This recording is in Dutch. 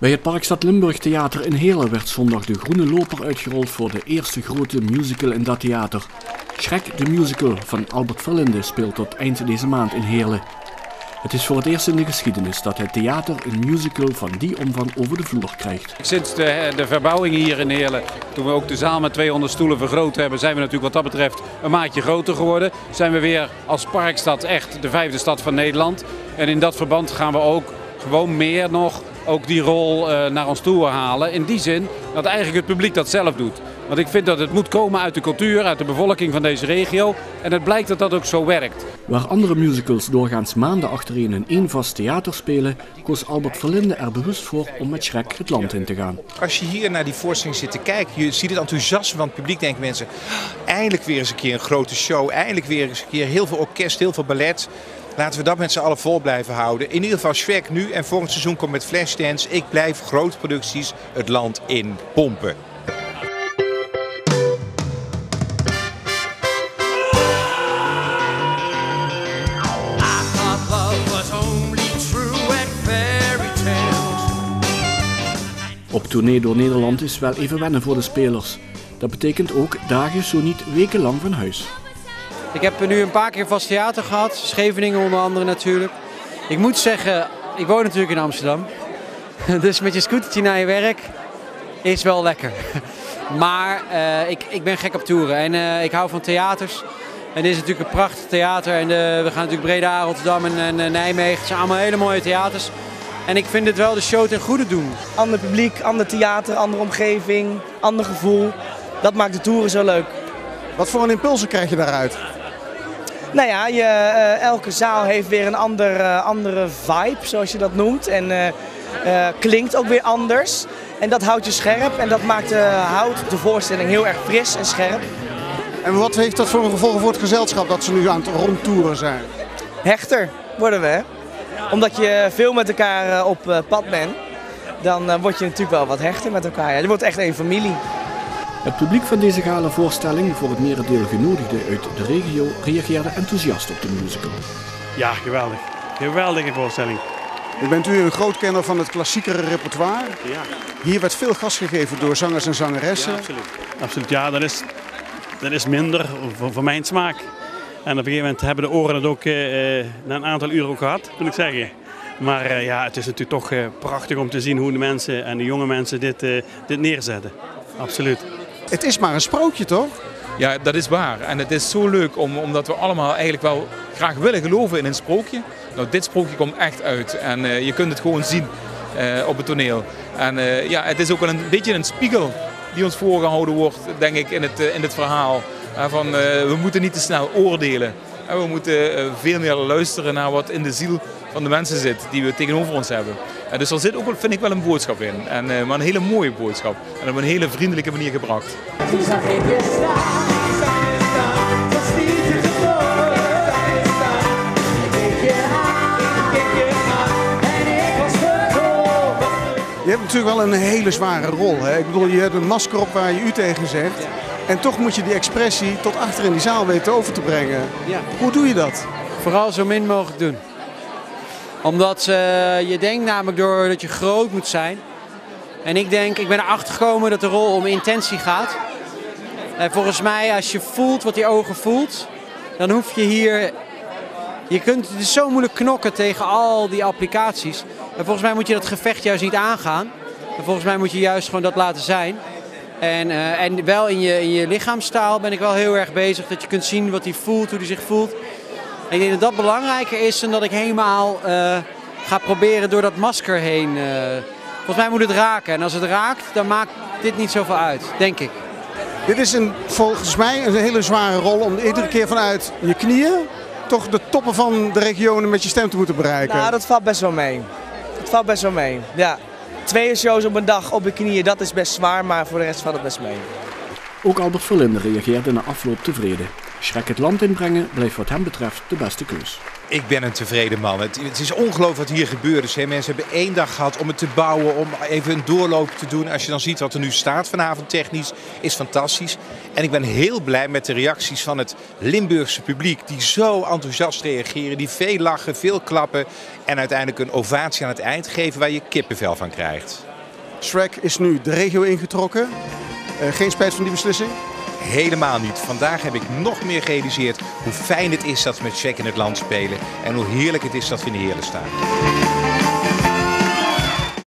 Bij het Parkstad Limburg Theater in Heerlen werd zondag de groene loper uitgerold voor de eerste grote musical in dat theater. Shrek de Musical van Albert Verlinde speelt tot eind deze maand in Heerlen. Het is voor het eerst in de geschiedenis dat het theater een musical van die omvang over de vloer krijgt. Sinds de verbouwing hier in Heerlen, toen we ook de zaal met 200 stoelen vergroot hebben, zijn we natuurlijk wat dat betreft een maatje groter geworden. Zijn we weer als Parkstad echt de 5e stad van Nederland. En in dat verband gaan we ook gewoon meer nog ook die rol naar ons toe halen. In die zin dat eigenlijk het publiek dat zelf doet. Want ik vind dat het moet komen uit de cultuur, uit de bevolking van deze regio. En het blijkt dat dat ook zo werkt. Waar andere musicals doorgaans maanden achtereen in één vast theater spelen, koos Albert Verlinde er bewust voor om met Shrek het land in te gaan. Als je hier naar die voorstelling zit te kijken, je ziet het enthousiasme van het publiek. Denken mensen, eindelijk weer eens een keer een grote show. Eindelijk weer eens een keer heel veel orkest, heel veel ballet. Laten we dat met z'n allen vol blijven houden. In ieder geval Shrek nu en volgend seizoen komt met Flashdance. Ik blijf grote producties het land in pompen. Op tournee door Nederland is wel even wennen voor de spelers. Dat betekent ook dagen, zo niet wekenlang van huis. Ik heb nu een paar keer vast theater gehad, Scheveningen onder andere natuurlijk. Ik moet zeggen, ik woon natuurlijk in Amsterdam. Dus met je scootertje naar je werk is wel lekker. Maar ik ben gek op toeren en ik hou van theaters. En dit is natuurlijk een prachtig theater. En we gaan natuurlijk Breda, Rotterdam en Nijmegen. Het zijn allemaal hele mooie theaters. En ik vind het wel de show ten goede doen. Ander publiek, ander theater, andere omgeving, ander gevoel. Dat maakt de toeren zo leuk. Wat voor een impulsen krijg je daaruit? Nou ja, elke zaal heeft weer een andere vibe, zoals je dat noemt. En klinkt ook weer anders. En dat houdt je scherp en dat houdt de voorstelling heel erg fris en scherp. En wat heeft dat voor een gevolg voor het gezelschap dat ze nu aan het rondtoeren zijn? Hechter worden we, hè? Omdat je veel met elkaar op pad bent, dan word je natuurlijk wel wat hechter met elkaar. Ja, je wordt echt een familie. Het publiek van deze gala-voorstelling, voor het merendeel genodigden uit de regio, reageerde enthousiast op de musical. Ja, geweldig. Geweldige voorstelling. Bent u een groot kenner van het klassiekere repertoire? Ja. Hier werd veel gas gegeven door zangers en zangeressen. Ja, absoluut. Absoluut, ja, dat is minder voor mijn smaak. En op een gegeven moment hebben de oren het ook na een aantal uren ook gehad, moet ik zeggen. Maar ja, het is natuurlijk toch prachtig om te zien hoe de mensen en de jonge mensen dit neerzetten. Absoluut. Het is maar een sprookje, toch? Ja, dat is waar. En het is zo leuk omdat we allemaal eigenlijk wel graag willen geloven in een sprookje. Nou, dit sprookje komt echt uit. En je kunt het gewoon zien op het toneel. En ja, het is ook wel een beetje een spiegel die ons voorgehouden wordt, denk ik, in het verhaal. Van, we moeten niet te snel oordelen. En we moeten veel meer luisteren naar wat in de ziel van de mensen zit die we tegenover ons hebben. En dus er zit ook, vind ik, wel een boodschap in. Maar een hele mooie boodschap. En op een hele vriendelijke manier gebracht. Je hebt natuurlijk wel een hele zware rol. Hè? Ik bedoel, je hebt een masker op waar je u tegen zegt. Ja. En toch moet je die expressie tot achter in die zaal weten over te brengen. Ja. Hoe doe je dat? Vooral zo min mogelijk doen. Omdat je denkt namelijk dat je groot moet zijn. En ik ben erachter gekomen dat de rol om intentie gaat. En volgens mij, als je voelt wat die ogen voelt, dan hoef je hier... Het is zo moeilijk knokken tegen al die applicaties. En volgens mij moet je dat gevecht juist niet aangaan. En volgens mij moet je juist gewoon dat laten zijn. En wel in je lichaamstaal ben ik wel heel erg bezig. Dat je kunt zien wat hij voelt, hoe hij zich voelt. En ik denk dat dat belangrijker is dan dat ik helemaal ga proberen door dat masker heen. Volgens mij moet het raken. En als het raakt, dan maakt dit niet zoveel uit, denk ik. Dit is volgens mij een hele zware rol om iedere keer vanuit je knieën toch de toppen van de regionen met je stem te moeten bereiken. Nou, dat valt best wel mee. Dat valt best wel mee, ja. 2 shows op een dag op je knieën, dat is best zwaar, maar voor de rest valt het best mee. Ook Albert Verlinde reageerde na afloop tevreden. Shrek het land inbrengen blijft wat hem betreft de beste keus. Ik ben een tevreden man. Het is ongelooflijk wat hier gebeurd is. Mensen hebben 1 dag gehad om het te bouwen, om even een doorloop te doen. Als je dan ziet wat er nu staat vanavond technisch, is fantastisch. En ik ben heel blij met de reacties van het Limburgse publiek. Die zo enthousiast reageren, die veel lachen, veel klappen. En uiteindelijk een ovatie aan het eind geven waar je kippenvel van krijgt. Shrek is nu de regio ingetrokken. Geen spijt van die beslissing? Helemaal niet. Vandaag heb ik nog meer gerealiseerd hoe fijn het is dat we met Shrek in het land spelen. En hoe heerlijk het is dat we in de Heerlen staan.